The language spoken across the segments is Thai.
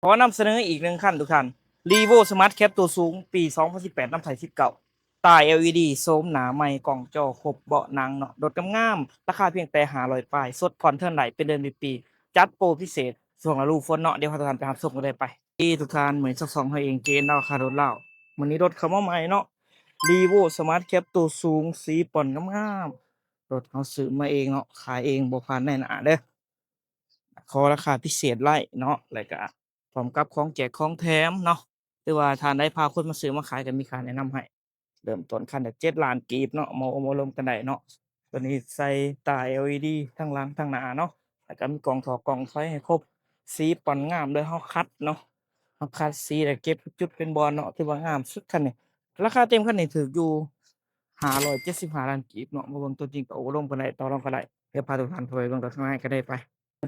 ขอนำเสนออีกหนึ่งคันทุกท่าน Revo Smart Cap ตัวสูงปี 2018น้ำไทย19ตา LED โสมหนาใหม่กล่องจอครบเบาะหนังเนาะรถงามๆราคาเพียงแต่500ปลายสดผ่อนเท่าไหร่เป็นเดือนเป็นปีจัดโปรพิเศษส่งละลูกฝนเนาะเดี๋ยวพาทุกท่านไปรับชมกันเลยไปที่ทุกท่านเหมือนสักสองเขาเองเจนเอาคารถเล่าวันนี้รถเขามาใหม่เนาะ Revo Smart Cap ตัวสูงสีป่อนงามๆรถเขาซื้อมาเองเนาะขายเองบ่ผ่านแน่หนาเด้อ ขอราคาพิเศษไล่เนาะแล้วก็พร้อมกับของแจกของแถมเนาะหรือว่าท่านใดพาคนมาซื้อมาขายก็มีค่าแนะนำให้เริ่มต้นคันละ7,000,000กีบเนาะมาลมกันได้เนาะตัวนี้ใส่ตา LED ทั้งหลังทั้งหน้าเนาะแล้วก็มีกล่องถอดกล่องถอยให้ครบสีปอนงามเลยเราคัดเนาะเราคัดสีแล้วเก็บทุกจุดเป็นบอลเนาะถือว่างามสุดคันนี้ราคาเต็มคันนี้ถูกอยู่575,000,000กีบเนาะมาเบิ่งตัวจริงก็โอ้ลมกันได้ต่อรองกันได้เดี๋ยวพาทุกท่านไปเบิ่งรถข้างในก็ได้ไป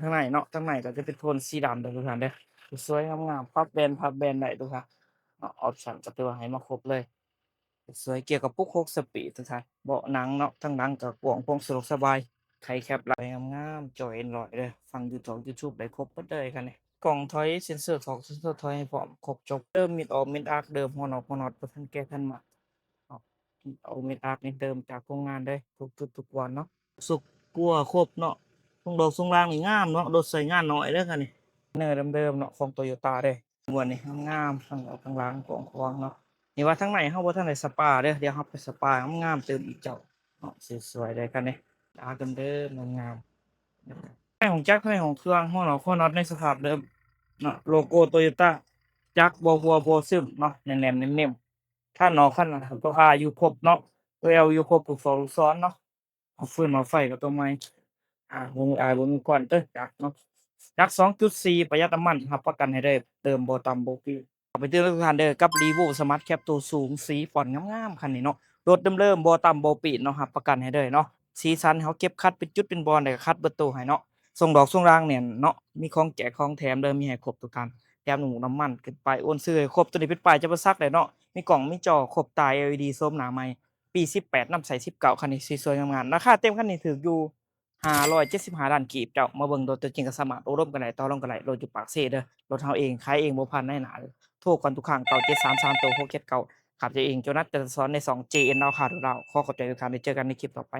ข้างในเนาะข้างในก็จะเป็นโทนสีดำเด้อทุกท่านเด้อสวยๆงามๆพับแบนได้ทุกท่านออปชันก็ถือว่าให้มาครบเลยสวยเกี่ยวกับพวก6สปีดทุกท่านเบาะหนังเนาะทั้งหนังก็กว้างโปร่งสะดวกสบายใครแคปหลายงามๆจอ Android เด้อฟังYouTube ได้ครบเบิดเลยคันนี้กล่องถอยเซ็นเซอร์2เซ็นเซอร์ถอยให้พร้อมครบจบเดิมมิดออกมิดอาร์คเดิมหัวน็อตบ่ทันแก้ทันมาออกเอามิดอาร์คนี่เดิมจากโรงงานเลยทุกจุดทุกวันเนาะสุกกลัวครบเนาะ ทรงดอกทรงรางนี่งามเนาะรถใช้งานน้อยเด้อค่ะนี่เนิเดิมๆเนาะของ Toyota เด้ม่วนนี่งามๆทั้งออกทั้งหลังกว้างขวางเนาะนี่ว่าทางในเฮาบ่ทันได้สปาเด้อเดี๋ยวเราไปสปางามๆเติมอีกเจ้าเนาะสวยๆเลยคันนี้ดาเดิมๆงามๆในของจักรในของเครื่องหัวน็อตในสภาพเดิมเนาะโลโก Toyota จักรบ่หัวบ่ซึมเนาะแน่นๆเน้มๆถ้าเนาะคันน่ะตัว R อยู่ครบเนาะตัว L อยู่ครบลูกศรลูกศรเนาะเอาฟืนมาไฟก็ตัวใหม่ บ่มีก่อนเด้อจักร2.4ประหยัดน้ำมันรับประกันให้เลยเติมบ่ต่ำบ่ฟรีเอาไปเตือนทุกท่านเด้อกับ Revo Smart Cap ตัวสูงสีฟ้อนต์งามๆคันนี้เนาะรถเริ่มๆบ่ต่ำบ่ปีดเนาะรับประกันให้เลยเนาะสีสันเขาเก็บคัดเป็นจุดเป็นบอลได้ก็คัดเบิดตัวให้เนาะส่งดอกส่งรางเนี่ยเนาะมีของแจกของแถมเด้อมีให้ครบทุกท่านแถมน้ำมันขึ้นป้ายโอนซื้อให้ครบตัวนี้เป็นป้ายจะบ่ซักได้เนาะมีกล่องมีจอครบตา LED โซมหน้าใหม่ปี18นำใส่19คันนี้สวยๆงามๆราคาเต็มคันนี้ถูกอยู่ 575,000,000กีบเจ้ามาเบิ่งรถตัวจริงก็สามารถโอ้ร่วมกันได้ต่อรองกันได้รถอยู่ปากเซเด้อรถเฮาเองขายเองบ่ผ่านนายหน้าเด้อโทรก่อนทุกครั้ง9733โต679ขับเองโจนัสจะสอนใน2 JN เอาค่ะทุกดาวขอขอบใจทุกท่านได้เจอกันในคลิปต่อไป